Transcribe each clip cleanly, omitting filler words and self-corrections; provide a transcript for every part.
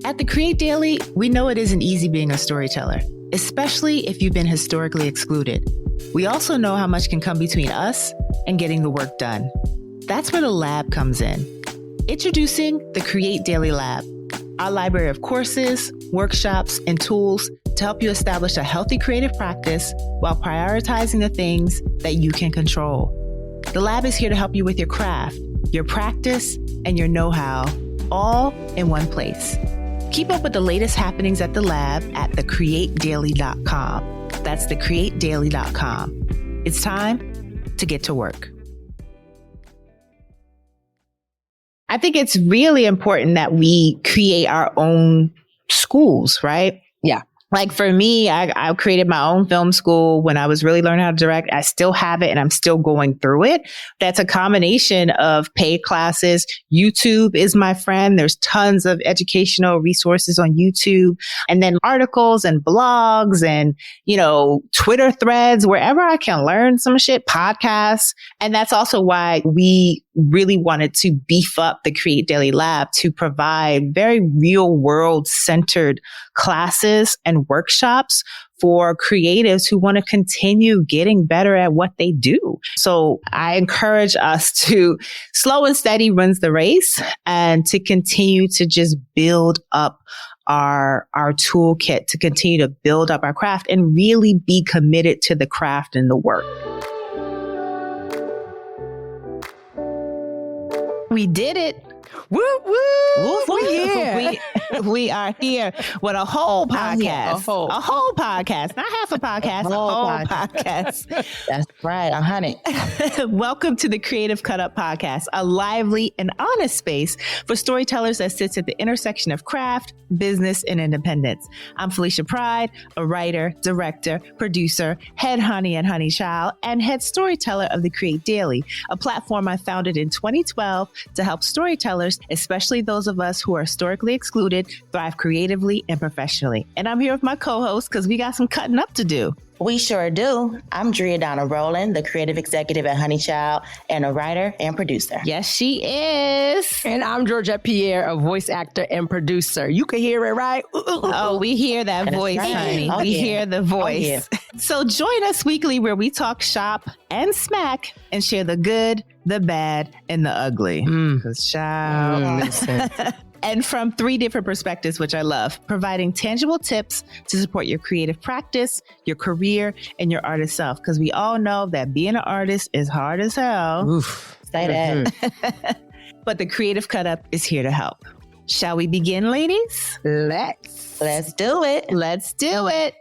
At the Create Daily, we know it isn't easy being a storyteller, especially if you've been historically excluded. We also know how much can come between us and getting the work done. That's where the lab comes in. Introducing the Create Daily Lab, our library of courses, workshops, and tools to help you establish a healthy creative practice while prioritizing the things that you can control. The lab is here to help you with your craft, your practice, and your know-how, all in one place. Keep up with the latest happenings at the lab at thecreatedaily.com. That's thecreatedaily.com. It's time to get to work. I think it's really important that we create our own schools, right? Yeah. Like for me, I created my own film school when I was really learning how to direct. I still have it and I'm still going through it. That's a combination of paid classes. YouTube is my friend. There's tons of educational resources on YouTube, and then articles and blogs and, Twitter threads, wherever I can learn some shit, podcasts. And that's also why we really wanted to beef up the Create Daily Lab to provide very real world centered classes and workshops for creatives who want to continue getting better at what they do. So I encourage us to slow and steady wins the race, and to continue to just build up our toolkit, to continue to build up our craft and really be committed to the craft and the work. We did it. Woo, woo. We are here with a whole podcast. A whole podcast, not half a podcast, a whole podcast. That's right, 100. Welcome to the Creative Cut Up Podcast, a lively and honest space for storytellers that sits at the intersection of craft, business, and independence. I'm Felicia Pride, a writer, director, producer, head honey and honey child, and head storyteller of the Create Daily, a platform I founded in 2012 to help storytellers, especially those of us who are historically excluded, thrive creatively and professionally. And I'm here with my co-host because we got some cutting up to do. We sure do. I'm Dria Rowland, the creative executive at Honey Child and a writer and producer. Yes, she is. And I'm Georgette Pierre, a voice actor and producer. You can hear it, right? Oh, we hear that voice, honey. We hear the voice. So join us weekly where we talk shop and smack and share the good, the bad, and the ugly. And from 3 different perspectives, which I love, providing tangible tips to support your creative practice, your career, and your artist self. Because we all know that being an artist is hard as hell. Oof, say that. But the Creative Cut Up is here to help. Shall we begin, ladies? Let's do it. Let's do it.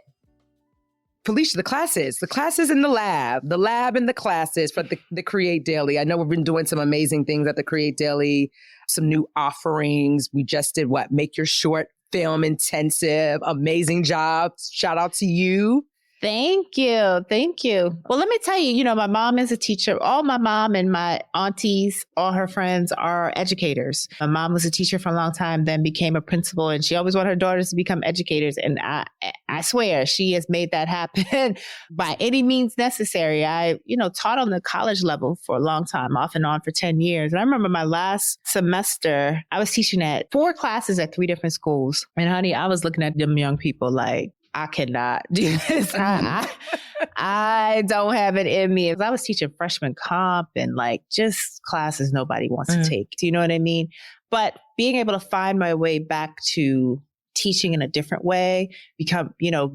Felicia, the classes in the lab and the classes for the Create Daily. I know we've been doing some amazing things at the Create Daily, some new offerings. We just did Make Your Short Film Intensive. Amazing job. Shout out to you. Thank you. Thank you. Well, let me tell you, my mom is a teacher. All my mom and my aunties, all her friends are educators. My mom was a teacher for a long time, then became a principal, and she always wanted her daughters to become educators. And I swear she has made that happen by any means necessary. I, taught on the college level for a long time, off and on for 10 years. And I remember my last semester, I was teaching at 4 classes at 3 different schools. And honey, I was looking at them young people like, I cannot do this. I don't have it in me. I was teaching freshman comp and just classes nobody wants to take. Do you know what I mean? But being able to find my way back to teaching in a different way,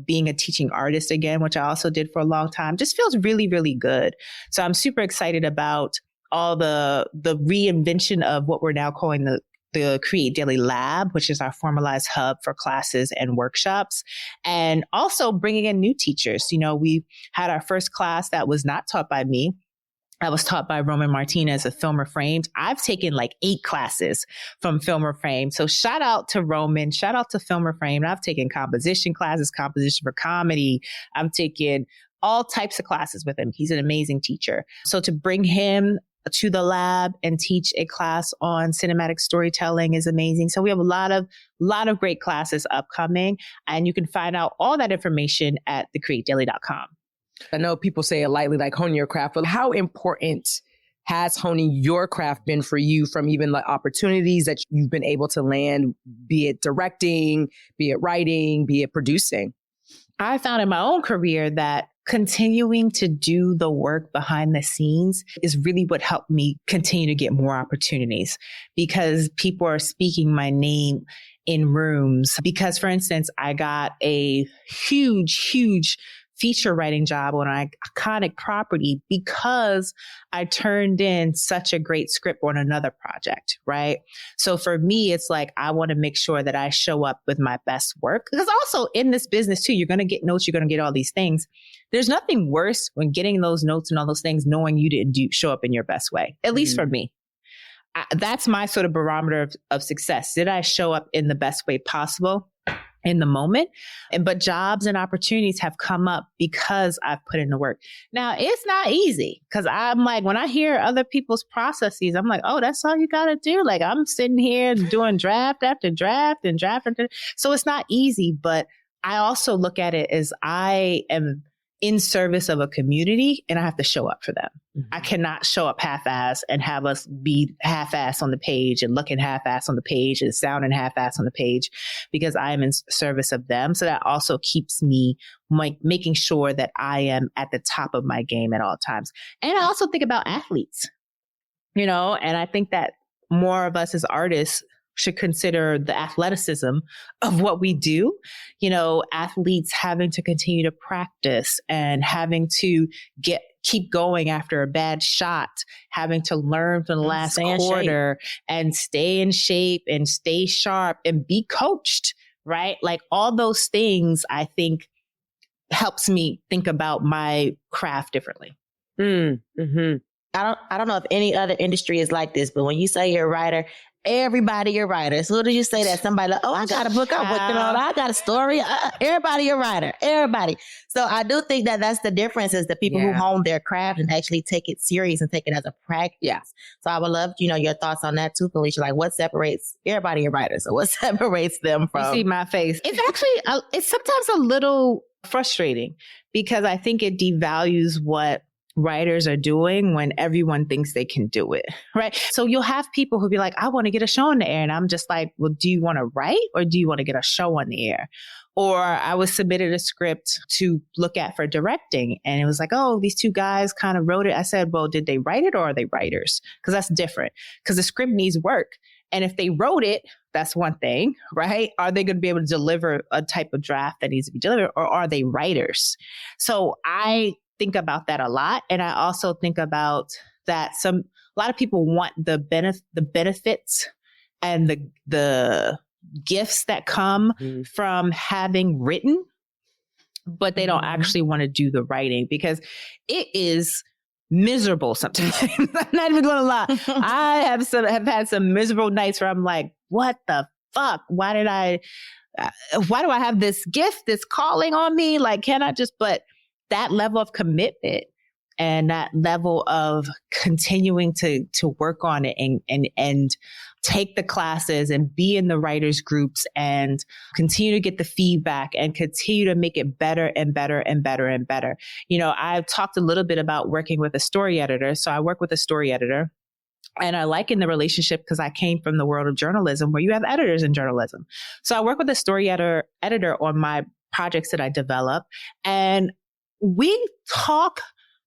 being a teaching artist again, which I also did for a long time, just feels really, really good. So I'm super excited about all the reinvention of what we're now calling the Create Daily Lab, which is our formalized hub for classes and workshops, and also bringing in new teachers. We had our first class that was not taught by me. I was taught by Roman Martinez of Filmer Framed. I've taken 8 classes from Filmer Framed. So shout out to Roman, shout out to Filmer Framed. I've taken composition classes, composition for comedy. I'm taking all types of classes with him. He's an amazing teacher. So to bring him to the lab and teach a class on cinematic storytelling is amazing. So we have a lot of great classes upcoming, and you can find out all that information at thecreatedaily.com. I know people say it lightly, hone your craft, but how important has honing your craft been for you, from even like opportunities that you've been able to land, be it directing, be it writing, be it producing? I found in my own career that continuing to do the work behind the scenes is really what helped me continue to get more opportunities, because people are speaking my name in rooms. Because, for instance, I got a huge feature writing job on an iconic property because I turned in such a great script on another project, right? So for me, it's like, I want to make sure that I show up with my best work. Because also in this business too, you're going to get notes, you're going to get all these things. There's nothing worse when getting those notes and all those things, knowing you didn't show up in your best way, at least for me. That's my sort of barometer of success. Did I show up in the best way possible in the moment? But jobs and opportunities have come up because I've put in the work. Now, it's not easy, because I'm like, when I hear other people's processes, I'm like, oh, that's all you got to do. Like, I'm sitting here doing draft after draft and draft after. So it's not easy, but I also look at it as I am in service of a community and I have to show up for them. Mm-hmm. I cannot show up half-ass and have us be half-ass on the page and looking half-ass on the page and sounding half-ass on the page, because I am in service of them. So that also keeps me making sure that I am at the top of my game at all times. And I also think about athletes, and I think that more of us as artists should consider the athleticism of what we do. Athletes having to continue to practice and having to keep going after a bad shot, having to learn from the last quarter and stay in shape and stay sharp and be coached, right? Like, all those things, I think, helps me think about my craft differently. Mm-hmm. I don't know if any other industry is like this, but when you say you're a writer, everybody a writer. So did you say that? Somebody like, oh, I got a book I'm working on. I got a story. Everybody a writer. Everybody. So I do think that that's the difference, is the people who hone their craft and actually take it serious and take it as a practice. Yeah. So I would love, your thoughts on that too, Felicia. Like, what separates everybody a writer? So what separates them from? You see my face. It's actually, it's sometimes a little frustrating, because I think it devalues what writers are doing when everyone thinks they can do it, right? So you'll have people who be like, I want to get a show on the air. And I'm just like, well, do you want to write or do you want to get a show on the air? Or I was submitted a script to look at for directing. And it was like, oh, these two guys kind of wrote it. I said, well, did they write it or are they writers? Because that's different, because the script needs work. And if they wrote it, that's one thing, right? Are they going to be able to deliver a type of draft that needs to be delivered, or are they writers? So I think about that a lot. And I also think about that a lot of people want the benefits and the gifts that come from having written, but they don't actually want to do the writing, because it is miserable sometimes. I'm not even going to lie. I have had some miserable nights where I'm like, what the fuck? Why do I have this gift, this calling on me? Like, can I just, but that level of commitment and that level of continuing to work on it and take the classes and be in the writers groups and continue to get the feedback and continue to make it better and better and better and better. I've talked a little bit about working with a story editor. So I work with a story editor. And I liken the relationship because I came from the world of journalism where you have editors in journalism. So I work with a story editor on my projects that I develop, and we talk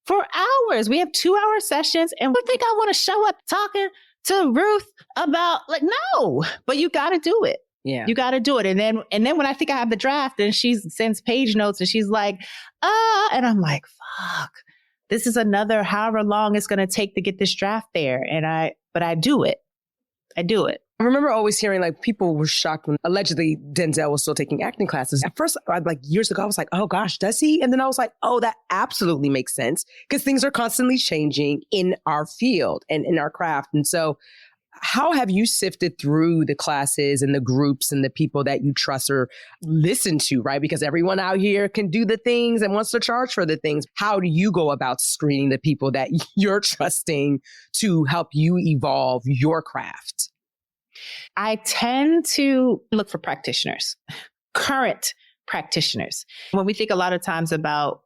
for hours. We have 2-hour sessions, and we think I want to show up talking to Ruth about, like, no, but you got to do it. Yeah. You got to do it. And then when I think I have the draft and she sends page notes and she's like, and I'm like, fuck, this is another however long it's going to take to get this draft there. But I do it. I do it. I remember always hearing, like, people were shocked when allegedly Denzel was still taking acting classes. At first, like years ago, I was like, oh gosh, does he? And then I was like, oh, that absolutely makes sense, because things are constantly changing in our field and in our craft. And so how have you sifted through the classes and the groups and the people that you trust or listen to, right? Because everyone out here can do the things and wants to charge for the things. How do you go about screening the people that you're trusting to help you evolve your craft? I tend to look for practitioners, current practitioners. When we think a lot of times about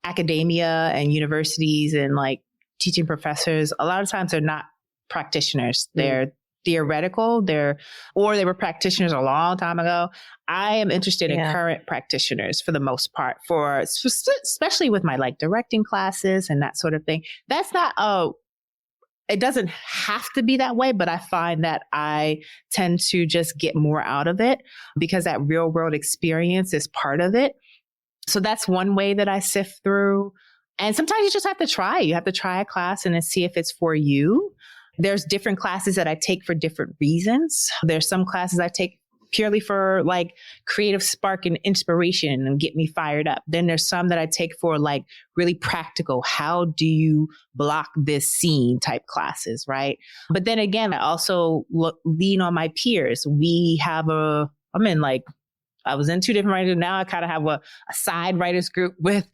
academia and universities and like teaching professors, a lot of times they're not practitioners. They're theoretical. They were practitioners a long time ago. I am interested in current practitioners for the most part, especially with my like directing classes and that sort of thing. That's not it doesn't have to be that way, but I find that I tend to just get more out of it because that real world experience is part of it. So that's one way that I sift through. And sometimes you just have to try. You have to try a class and then see if it's for you. There's different classes that I take for different reasons. There's some classes I take purely for like creative spark and inspiration and get me fired up. Then there's some that I take for like really practical. How do you block this scene type classes, right? But then again, I also lean on my peers. I was in two different writers. Now I kind of have a side writers group with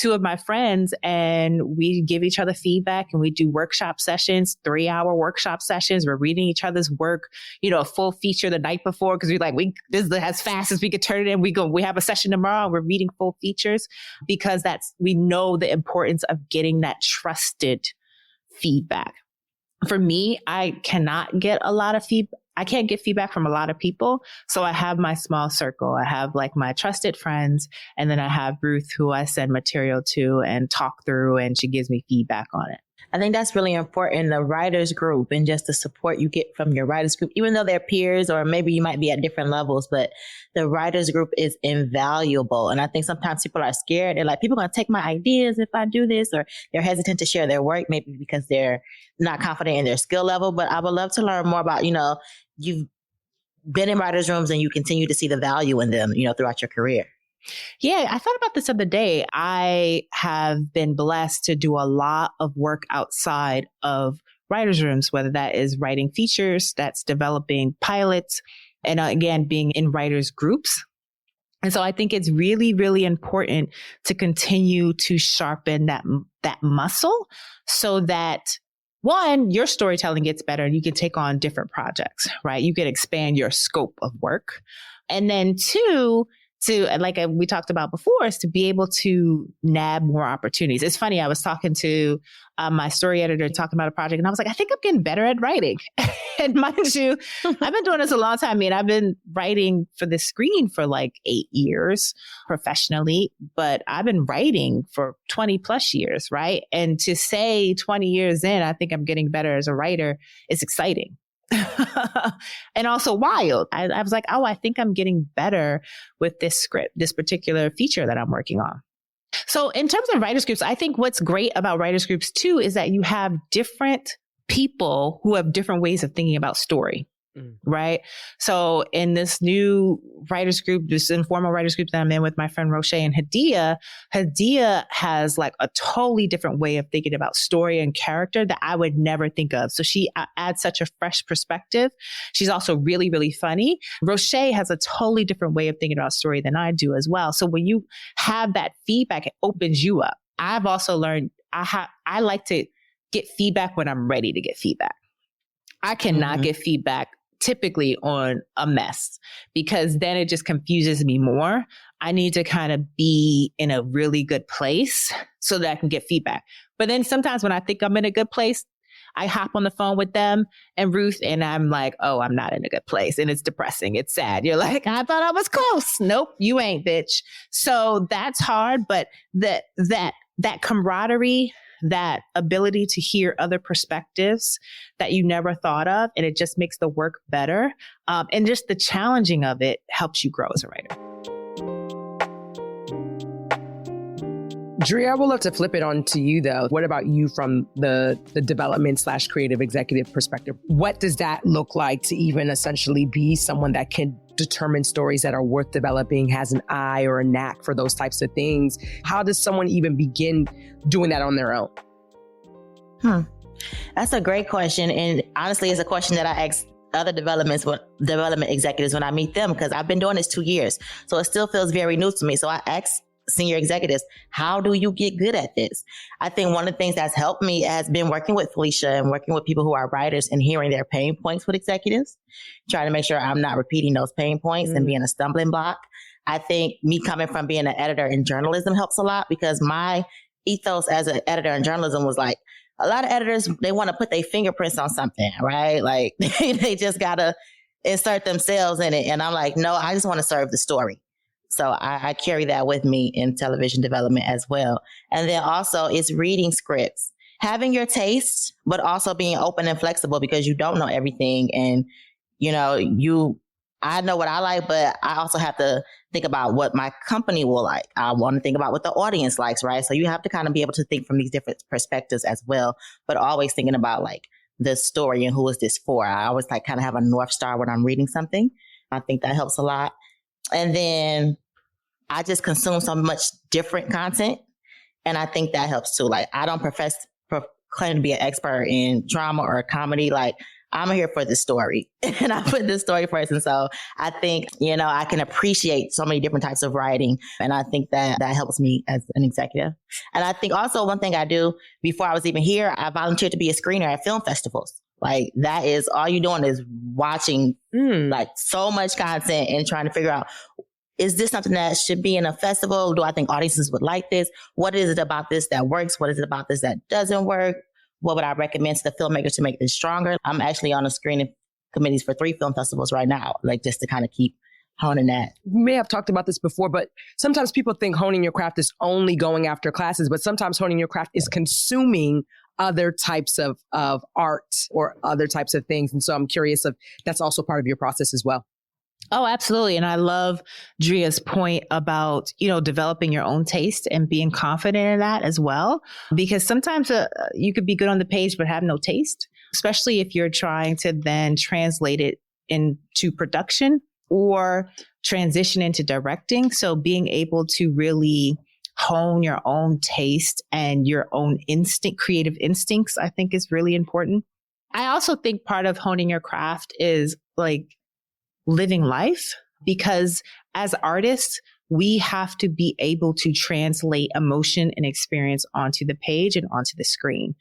two of my friends, and we give each other feedback and we do workshop sessions, 3-hour workshop sessions. We're reading each other's work, a full feature the night before because this is as fast as we could turn it in. We have a session tomorrow. We're reading full features because we know the importance of getting that trusted feedback. For me, I cannot get a lot of feedback. I can't get feedback from a lot of people. So I have my small circle. I have like my trusted friends. And then I have Ruth, who I send material to and talk through, and she gives me feedback on it. I think that's really important, the writers group and just the support you get from your writers group, even though they're peers or maybe you might be at different levels, but the writers group is invaluable. And I think sometimes people are scared. They're like, people are going to take my ideas if I do this, or they're hesitant to share their work, maybe because they're not confident in their skill level. But I would love to learn more about, you've been in writers' rooms and you continue to see the value in them, throughout your career. Yeah, I thought about this the other day. I have been blessed to do a lot of work outside of writers' rooms, whether that is writing features, that's developing pilots, and again, being in writers' groups. And so I think it's really, really important to continue to sharpen that muscle so that, one, your storytelling gets better and you can take on different projects, right? You can expand your scope of work. And then two, like we talked about before, is to be able to nab more opportunities. It's funny, I was talking to my story editor talking about a project, and I was like, I think I'm getting better at writing. And mind you, I've been doing this a long time. I mean, I've been writing for the screen for like 8 years professionally, but I've been writing for 20 plus years, right? And to say 20 years in, I think I'm getting better as a writer is exciting. And also wild. I was like, I think I'm getting better with this script, this particular feature that I'm working on. So in terms of writers groups, I think what's great about writers groups too is that you have different people who have different ways of thinking about story. Right. So in this new writers group, this informal writers group that I'm in with my friend Roche and Hadia has like a totally different way of thinking about story and character that I would never think of. So she adds such a fresh perspective. She's also really, really funny. Roche has a totally different way of thinking about story than I do as well. So when you have that feedback, it opens you up. I've also learned I like to get feedback when I'm ready to get feedback. I cannot get feedback typically on a mess because then it just confuses me more. I need to kind of be in a really good place so that I can get feedback. But then sometimes when I think I'm in a good place, I hop on the phone with them and Ruth, and I'm like, oh, I'm not in a good place. And it's depressing. It's sad. You're like, I thought I was close. Nope, you ain't, bitch. So that's hard. But that camaraderie, that ability to hear other perspectives that you never thought of, and it just makes the work better. And just the challenging of it helps you grow as a writer. Dria, I would love to flip it on to you though. What about you from the development/creative executive perspective? What does that look like to even essentially be someone that can determine stories that are worth developing, has an eye or a knack for those types of things? How does someone even begin doing that on their own? That's a great question. And honestly, it's a question that I ask other development executives when I meet them, because I've been doing this 2 years. So it still feels very new to me. So I ask senior executives, how do you get good at this? I think one of the things that's helped me has been working with Felicia and working with people who are writers and hearing their pain points with executives, trying to make sure I'm not repeating those pain points and being a stumbling block. I think me coming from being an editor in journalism helps a lot, because my ethos as an editor in journalism was like, a lot of editors, they want to put their fingerprints on something, right? Like they just got to insert themselves in it. And I'm like, no, I just want to serve the story. So I carry that with me in television development as well. And then also it's reading scripts, having your taste, but also being open and flexible because you don't know everything. And, I know what I like, but I also have to think about what my company will like. I want to think about what the audience likes, right? So you have to kind of be able to think from these different perspectives as well, but always thinking about like the story and who is this for. I always like kind of have a North Star when I'm reading something. I think that helps a lot. And then I just consume so much different content. And I think that helps too. Like I don't claim to be an expert in drama or comedy. Like I'm here for the story and I put this story first. And so I think, I can appreciate so many different types of writing. And I think that helps me as an executive. And I think also one thing I do before I was even here, I volunteered to be a screener at film festivals. Like that is all you're doing is watching like so much content and trying to figure out, is this something that should be in a festival? Do I think audiences would like this? What is it about this that works? What is it about this that doesn't work? What would I recommend to the filmmakers to make this stronger? I'm actually on the screening committees for 3 film festivals right now, like just to kind of keep honing that. We may have talked about this before, but sometimes people think honing your craft is only going after classes, but sometimes honing your craft is consuming other types of art or other types of things. And so I'm curious if that's also part of your process as well. Oh, absolutely. And I love Dria's point about, developing your own taste and being confident in that as well. Because sometimes you could be good on the page, but have no taste, especially if you're trying to then translate it into production or transition into directing. So being able to really hone your own taste and your own creative instincts, I think is really important. I also think part of honing your craft is like living life, because as artists, we have to be able to translate emotion and experience onto the page and onto the screen.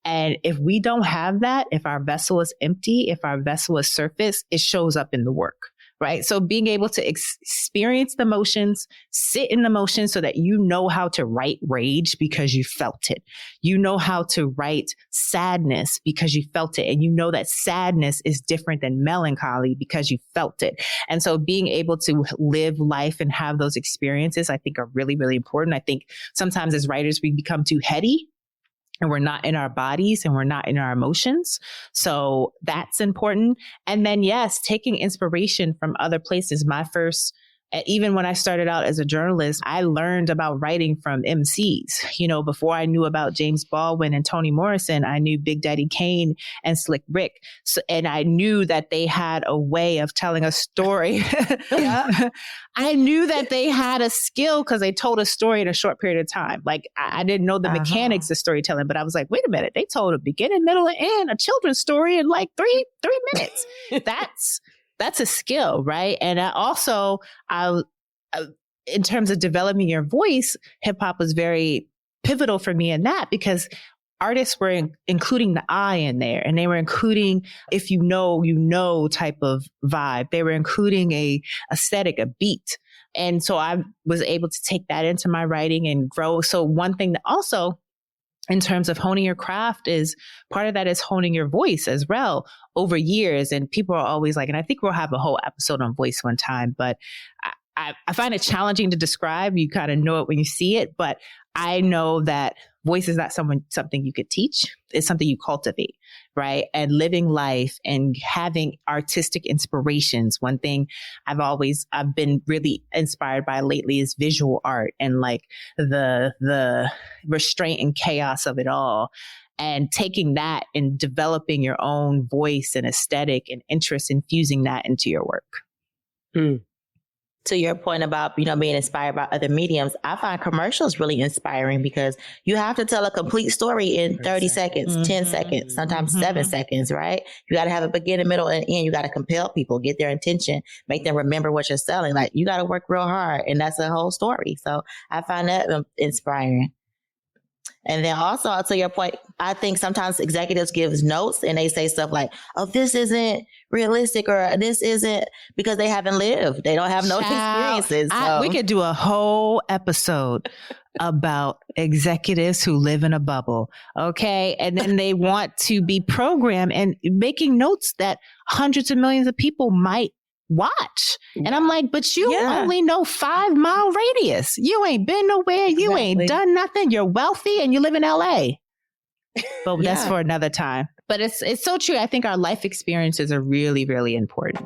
And if we don't have that, if our vessel is empty, if our vessel is surface, it shows up in the work. Right. So being able to experience the emotions, sit in the emotions so that you know how to write rage because you felt it. You know how to write sadness because you felt it. And you know that sadness is different than melancholy because you felt it. And so being able to live life and have those experiences, I think are really, really important. I think sometimes as writers, we become too heady. And we're not in our bodies and we're not in our emotions. So that's important. And then, yes, taking inspiration from other places. Even when I started out as a journalist, I learned about writing from MCs. Before I knew about James Baldwin and Toni Morrison, I knew Big Daddy Kane and Slick Rick. And I knew that they had a way of telling a story. I knew that they had a skill because they told a story in a short period of time. Like I didn't know the mechanics of storytelling, but I was like, wait a minute, they told a beginning, middle, and end, a children's story in like three minutes. That's a skill, right? And in terms of developing your voice, hip hop was very pivotal for me in that because artists were including the I in there, and they were including if you know type of vibe. They were including a aesthetic, a beat. And so I was able to take that into my writing and grow. So one thing that also in terms of honing your craft is part of that is honing your voice as well over years. And people are always like, and I think we'll have a whole episode on voice one time, but I find it challenging to describe. You kind of know it when you see it, but I know that voice is not something you could teach. It's something you cultivate, right? And living life and having artistic inspirations. One thing I've been really inspired by lately is visual art and like the restraint and chaos of it all. And taking that and developing your own voice and aesthetic and interest, infusing that into your work. To your point about, being inspired by other mediums, I find commercials really inspiring because you have to tell a complete story in 30 seconds, 10 seconds, sometimes 7 seconds, right? You got to have a beginning, middle, and end. You got to compel people, get their attention, make them remember what you're selling. Like you got to work real hard, and that's a whole story. So I find that inspiring. And then also, to your point, I think sometimes executives give notes and they say stuff like, oh, this isn't realistic or this isn't, because they haven't lived. They don't have no experiences. We could do a whole episode about executives who live in a bubble. Okay. And then they want to be programmed and making notes that hundreds of millions of people might watch. And I'm like, but you only know 5 mile radius. You ain't been nowhere. You ain't done nothing. You're wealthy and you live in LA. But that's for another time. But it's so true. I think our life experiences are really, really important.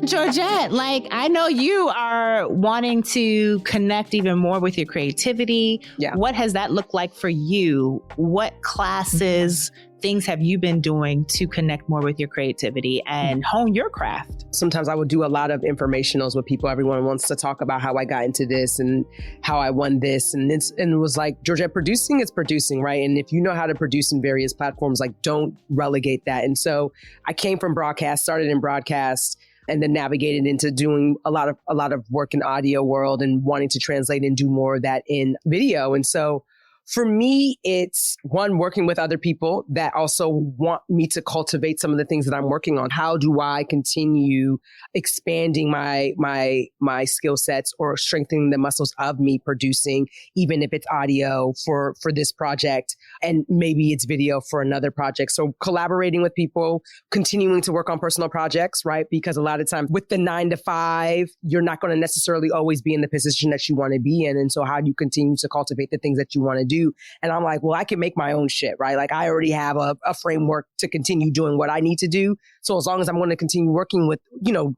Georgette, like, I know you are wanting to connect even more with your creativity. Yeah. What has that looked like for you? What classes, things have you been doing to connect more with your creativity and hone your craft? Sometimes I would do a lot of informationals with people. Everyone wants to talk about how I got into this and how I won this. And it was like, Georgette, producing is producing, right? And if you know how to produce in various platforms, like, don't relegate that. And so I came from broadcast, started in broadcast, and then navigated into doing a lot of work in audio world and wanting to translate and do more of that in video. And so for me, it's one, working with other people that also want me to cultivate some of the things that I'm working on. How do I continue expanding my skill sets or strengthening the muscles of me producing, even if it's audio for this project and maybe it's video for another project. So collaborating with people, continuing to work on personal projects, right? Because a lot of times with the 9 to 5, you're not going to necessarily always be in the position that you want to be in. And so how do you continue to cultivate the things that you want to do? And I'm like, well, I can make my own shit, right? Like, I already have a framework to continue doing what I need to do. So as long as I'm going to continue working with,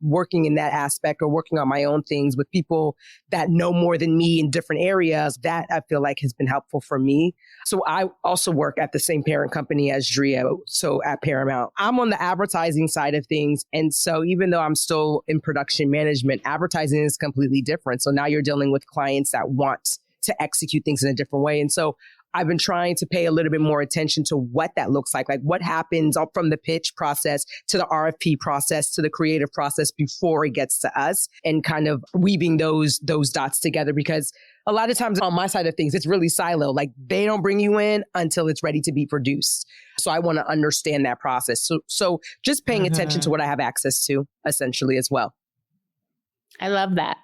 working in that aspect or working on my own things with people that know more than me in different areas, that I feel like has been helpful for me. So I also work at the same parent company as Dria. So at Paramount, I'm on the advertising side of things. And so even though I'm still in production management, advertising is completely different. So now you're dealing with clients that want to execute things in a different way. And so I've been trying to pay a little bit more attention to what that looks like what happens up from the pitch process to the RFP process to the creative process before it gets to us, and kind of weaving those dots together. Because a lot of times on my side of things, it's really siloed. Like, they don't bring you in until it's ready to be produced. So I want to understand that process. So just paying attention to what I have access to, essentially, as well. I love that.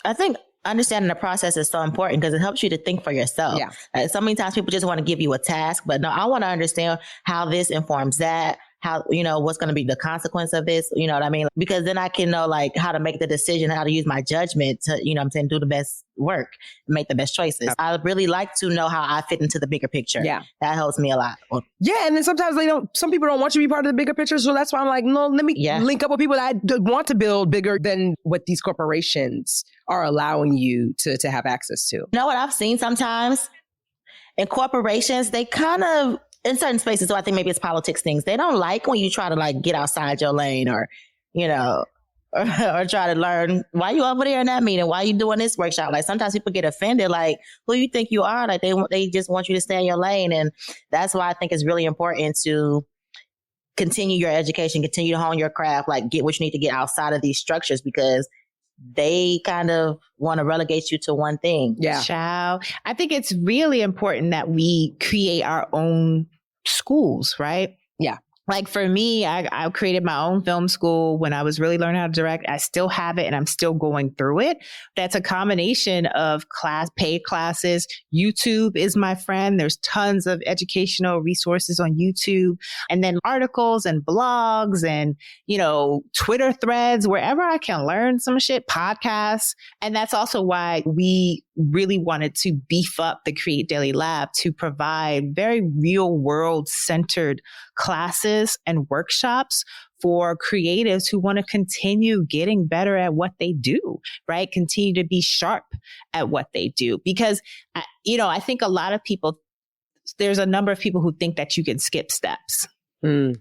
I think understanding the process is so important because it helps you to think for yourself. Yeah. So many times people just want to give you a task, but no, I want to understand how this informs that, how, what's going to be the consequence of this, you know what I mean? Because then I can know like how to make the decision, how to use my judgment to, do the best work, make the best choices. I really like to know how I fit into the bigger picture. Yeah. That helps me a lot. Yeah. And then sometimes some people don't want you to be part of the bigger picture. So that's why I'm like, no, let me link up with people that want to build bigger than what these corporations are allowing you to have access to. You know what I've seen sometimes in corporations, they kind of, in certain spaces, so I think maybe it's politics things, they don't like when you try to like get outside your lane or, or try to learn why you over there in that meeting, why you doing this workshop. Like sometimes people get offended, like, who you think you are? Like they just want you to stay in your lane. And that's why I think it's really important to continue your education, continue to hone your craft, like get what you need to get outside of these structures, because they kind of want to relegate you to one thing. Yeah. Child. I think it's really important that we create our own schools, right? Yeah. Like for me, I created my own film school when I was really learning how to direct. I still have it and I'm still going through it. That's a combination of paid classes. YouTube is my friend. There's tons of educational resources on YouTube, and then articles and blogs and, Twitter threads, wherever I can learn some shit, podcasts. And that's also why we really wanted to beef up the Create Daily Lab to provide very real world centered classes and workshops for creatives who want to continue getting better at what they do, right? Continue to be sharp at what they do. Because, I think a lot of people, there's a number of people who think that you can skip steps. And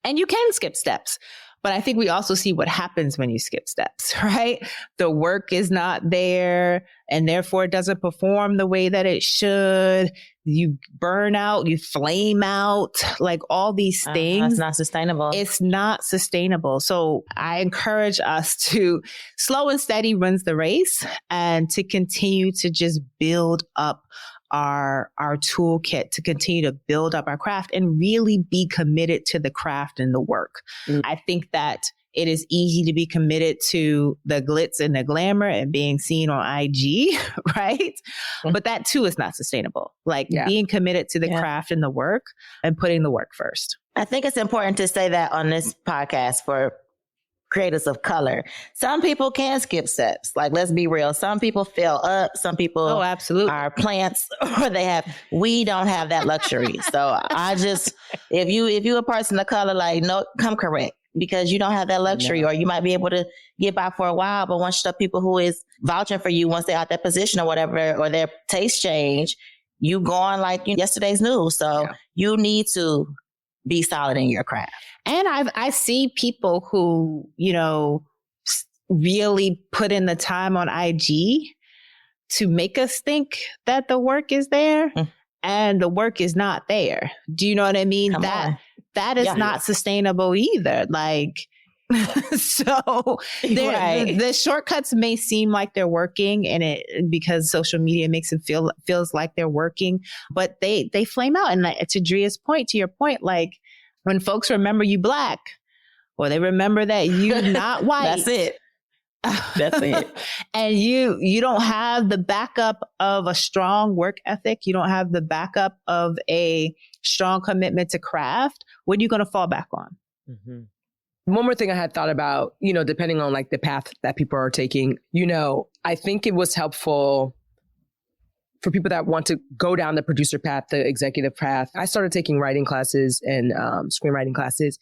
you can skip steps. But I think we also see what happens when you skip steps, right? The work is not there and therefore it doesn't perform the way that it should. You burn out, you flame out, like all these things. It's not sustainable. It's not sustainable. So I encourage us to slow and steady wins the race, and to continue to just build up our toolkit, to continue to build up our craft and really be committed to the craft and the work. I think that it is easy to be committed to the glitz and the glamour and being seen on IG, right? But that too is not sustainable. Like being committed to the craft and the work and putting the work first. I think it's important to say that on this podcast for creators of color. Some people can skip steps. Like, let's be real. Some people fill up. Some people absolutely are plants, or we don't have that luxury. So I just, if you a person of color, like, no, come correct, because you don't have that luxury, or you might be able to get by for a while. But once the people who is vouching for you, once they're out that position or whatever, or their taste change, you gone like yesterday's news. So you need to be solid in your craft. And I see people who, really put in the time on IG to make us think that the work is there and the work is not there. Do you know what I mean? That is not sustainable either. Like, so the shortcuts may seem like they're working, and because social media makes it feels like they're working, but they flame out. And to Dria's point, to your point, like, when folks remember you Black, or they remember that you not white. That's it. That's it. And you don't have the backup of a strong work ethic. You don't have the backup of a strong commitment to craft. What are you going to fall back on? Mm-hmm. One more thing I had thought about, depending on like the path that people are taking, I think it was helpful for people that want to go down the producer path, the executive path. I started taking writing classes and screenwriting classes,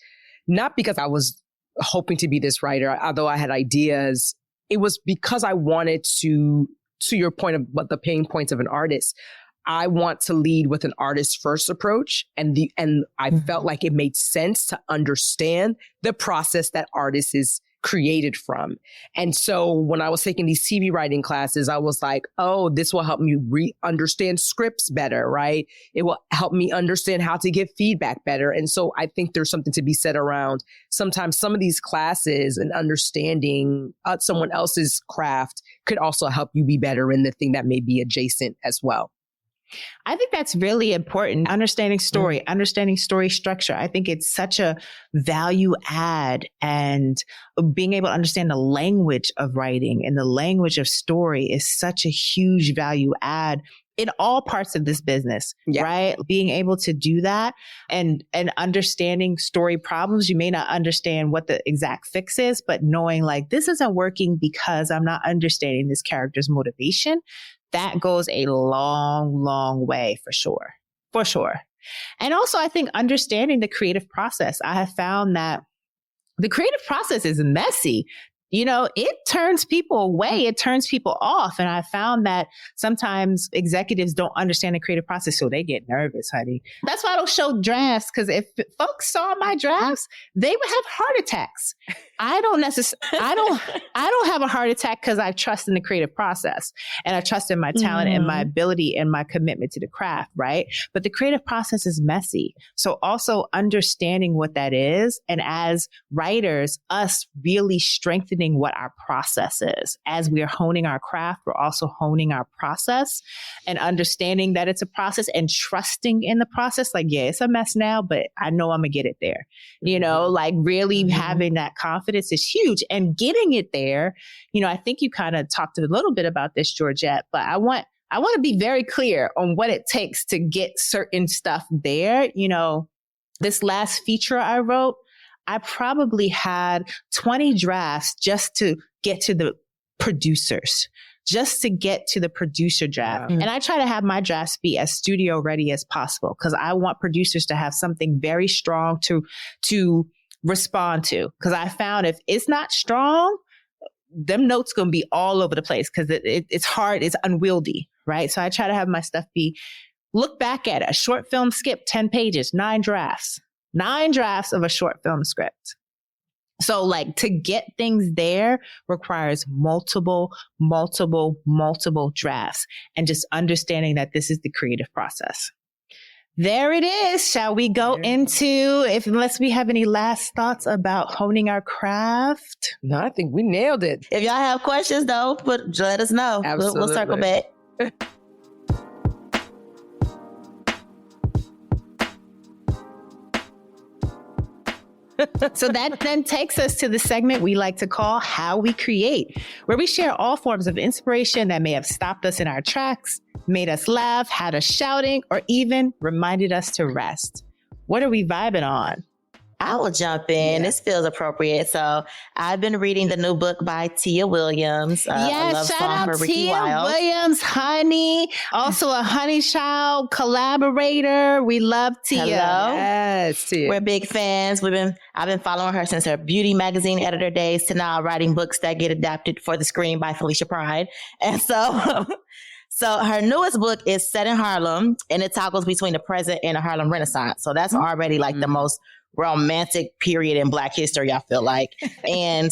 not because I was hoping to be this writer, although I had ideas. It was because I wanted to your point of what the pain points of an artist, I want to lead with an artist first approach. And I felt like it made sense to understand the process that artists is created from. And so when I was taking these TV writing classes, I was like, oh, this will help me understand scripts better, right? It will help me understand how to give feedback better. And so I think there's something to be said around sometimes some of these classes and understanding someone else's craft could also help you be better in the thing that may be adjacent as well. I think that's really important. Understanding story, understanding story structure. I think it's such a value add, and being able to understand the language of writing and the language of story is such a huge value add in all parts of this business, right? Being able to do that and understanding story problems. You may not understand what the exact fix is, but knowing like this isn't working because I'm not understanding this character's motivation. That goes a long, long way for sure. For sure. And also, I think understanding the creative process. I have found that the creative process is messy. It turns people away. It turns people off. And I found that sometimes executives don't understand the creative process, so they get nervous, honey. That's why I don't show drafts, because if folks saw my drafts, they would have heart attacks. I don't have a heart attack because I trust in the creative process, and I trust in my talent and my ability and my commitment to the craft, right? But the creative process is messy. So also understanding what that is, and as writers, us really strengthening what our process is. As we are honing our craft, we're also honing our process and understanding that it's a process and trusting in the process. Like, yeah, it's a mess now, but I know I'm gonna get it there. Like really having that confidence is huge, and getting it there. I think you kind of talked a little bit about this, Georgette, but I want to be very clear on what it takes to get certain stuff there. This last feature I wrote, I probably had 20 drafts just to get to the producers, just to get to the producer draft. And I try to have my drafts be as studio ready as possible, because I want producers to have something very strong to respond to. Because I found if it's not strong, them notes going to be all over the place, because it's hard, it's unwieldy, right? So I try to have my stuff be, look back at it, a short film skip, 10 pages, 9 drafts of a short film script. So like to get things there requires multiple drafts, and just understanding that this is the creative process. There it is. Shall we go into, unless we have any last thoughts about honing our craft? No, I think we nailed it. If y'all have questions though, let us know. We'll circle back. So that then takes us to the segment we like to call How We Create, where we share all forms of inspiration that may have stopped us in our tracks, made us laugh, had us shouting, or even reminded us to rest. What are we vibing on? I will jump in. This feels appropriate. So I've been reading the new book by Tia Williams. Yes, shout out Tia Williams, honey. Also a Honey Child collaborator. We love Tia. Hello. Yes, Tia. We're big fans. I've been following her since her beauty magazine editor days to now writing books that get adapted for the screen by Felicia Pride. And so her newest book is set in Harlem, and it toggles between the present and the Harlem Renaissance. So that's already like the most romantic period in Black history, I feel like. And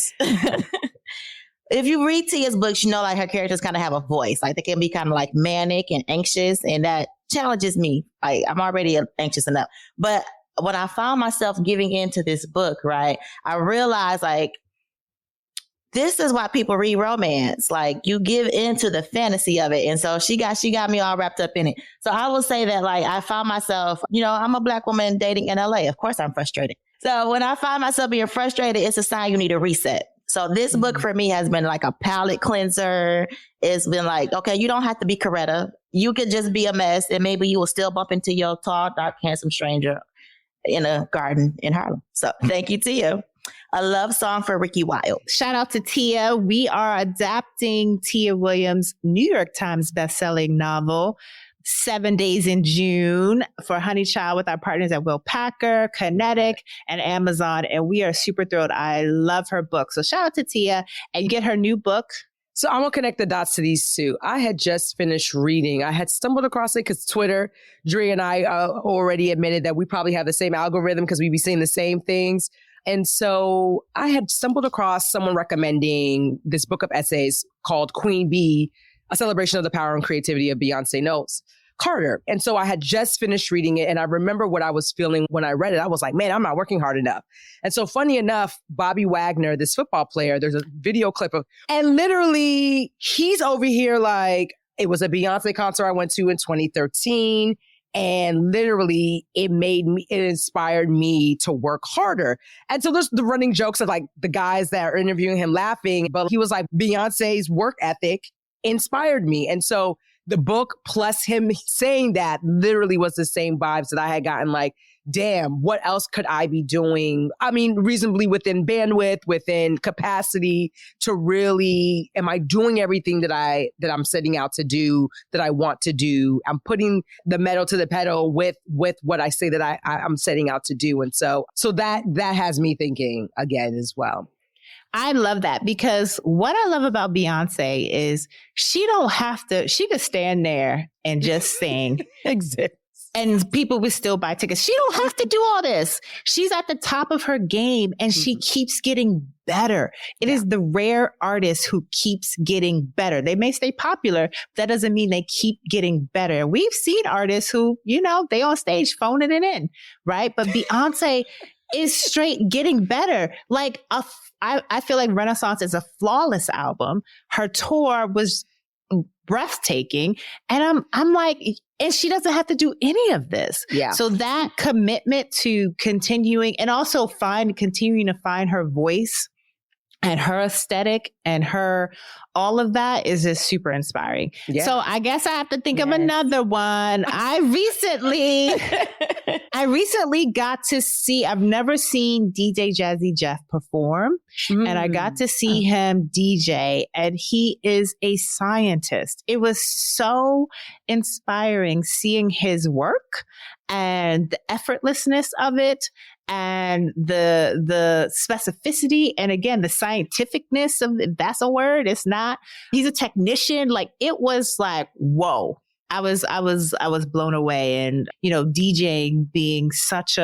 if you read Tia's books, you know, like her characters kind of have a voice. Like they can be kind of like manic and anxious, and that challenges me. I'm already anxious enough. But when I found myself giving into this book, right, I realized like, this is why people read romance. Like you give into the fantasy of it. And so she got me all wrapped up in it. So I will say that like I found myself, you know, I'm a Black woman dating in LA. Of course I'm frustrated. So when I find myself being frustrated, it's a sign you need a reset. So this book for me has been like a palate cleanser. It's been like, okay, you don't have to be Coretta. You could just be a mess, and maybe you will still bump into your tall, dark, handsome stranger in a garden in Harlem. So thank you, Tia. A love song for Ricky Wilde. Shout out to Tia. We are adapting Tia Williams' New York Times bestselling novel, 7 Days in June, for Honey Child with our partners at Will Packer, Kinetic, and Amazon. And we are super thrilled. I love her book. So shout out to Tia, and get her new book. So I'm going to connect the dots to these two. I had just finished reading. I had stumbled across it because Twitter, Dria and I already admitted that we probably have the same algorithm because we be seeing the same things. And so I had stumbled across someone recommending this book of essays called Queen Bee, a celebration of the power and creativity of Beyonce Knowles Carter. And so I had just finished reading it. And I remember what I was feeling when I read it. I was like, man, I'm not working hard enough. And so funny enough, Bobby Wagner, this football player, there's a video clip of, and literally he's over here like, it was a Beyonce concert I went to in 2013. And literally it inspired me to work harder. And so there's the running jokes of like the guys that are interviewing him laughing, but he was like, Beyonce's work ethic inspired me. And so the book plus him saying that literally was the same vibes that I had gotten like, damn, what else could I be doing? I mean, reasonably within bandwidth, within capacity to really, am I doing everything that I'm setting out to do, that I want to do? I'm putting the metal to the pedal with what I say that I'm setting out to do. And so that has me thinking again as well. I love that, because what I love about Beyonce is she could stand there and just sing. Exist. And people would still buy tickets. She don't have to do all this. She's at the top of her game, and she keeps getting better. It is the rare artist who keeps getting better. They may stay popular, but that doesn't mean they keep getting better. We've seen artists who, you know, they on stage phoning it in, right? But Beyonce is straight getting better. Like I feel like Renaissance is a flawless album. Her tour was breathtaking. And I'm like, and she doesn't have to do any of this. Yeah. So that commitment to continuing and also continuing to find her voice and her aesthetic and her, all of that is just super inspiring. Yeah. So I guess I have to think of another one. I recently got to see, I've never seen DJ Jazzy Jeff perform, and I got to see him DJ, and he is a scientist. It was so inspiring seeing his work and the effortlessness of it, and the specificity, and again, the scientificness of, if that's a word, it's not, he's a technician. Like, it was like, whoa, I was blown away. And, you know, DJing being such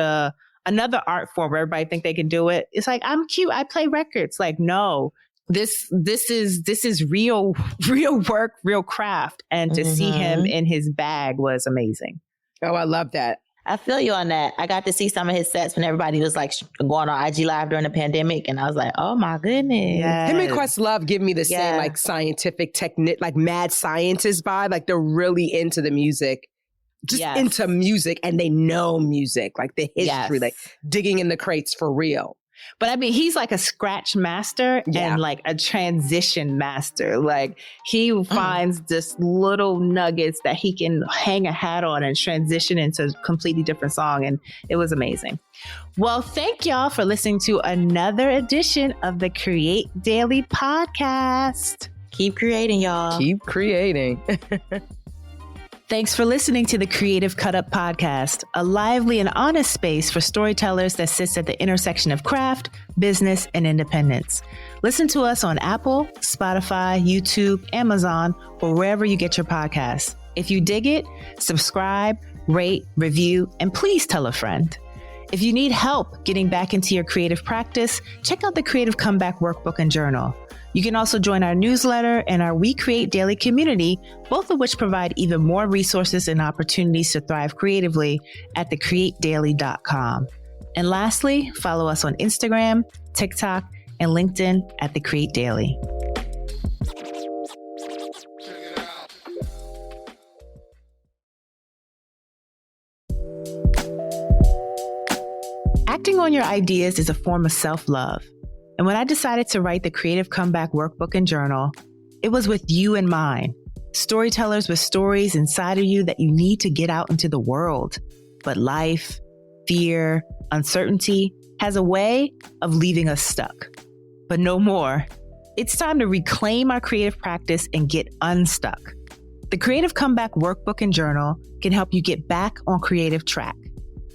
another art form where everybody think they can do it. It's like, I'm cute, I play records. Like, no, this is real work, real craft. And to see him in his bag was amazing. Oh, I love that. I feel you on that. I got to see some of his sets when everybody was like going on IG Live during the pandemic. And I was like, oh my goodness. Yes. Him and Questlove give me the same like scientific technique, like mad scientist vibe. Like they're really into the music just into music, and they know music, like the history, like digging in the crates for real. But I mean, he's like a scratch master and like a transition master. Like he finds just little nuggets that he can hang a hat on and transition into a completely different song. And it was amazing. Well, thank y'all for listening to another edition of the Create Daily podcast. Keep creating, y'all. Keep creating. Thanks for listening to the Creative Cut Up Podcast, a lively and honest space for storytellers that sits at the intersection of craft, business, and independence. Listen to us on Apple, Spotify, YouTube, Amazon, or wherever you get your podcasts. If you dig it, subscribe, rate, review, and please tell a friend. If you need help getting back into your creative practice, check out the Creative Comeback Workbook and Journal. You can also join our newsletter and our We Create Daily community, both of which provide even more resources and opportunities to thrive creatively at thecreatedaily.com. And lastly, follow us on Instagram, TikTok, and LinkedIn at The Create Daily. Acting on your ideas is a form of self-love. And when I decided to write the Creative Comeback Workbook and Journal, it was with you in mind. Storytellers with stories inside of you that you need to get out into the world. But life, fear, uncertainty has a way of leaving us stuck. But no more. It's time to reclaim our creative practice and get unstuck. The Creative Comeback Workbook and Journal can help you get back on creative track.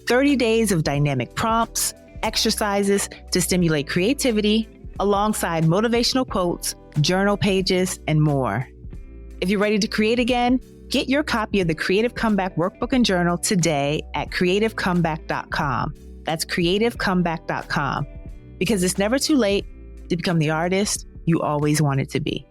30 days of dynamic prompts, exercises to stimulate creativity, alongside motivational quotes, journal pages, and more. If you're ready to create again, get your copy of the Creative Comeback Workbook and Journal today at creativecomeback.com. That's creativecomeback.com. Because it's never too late to become the artist you always wanted to be.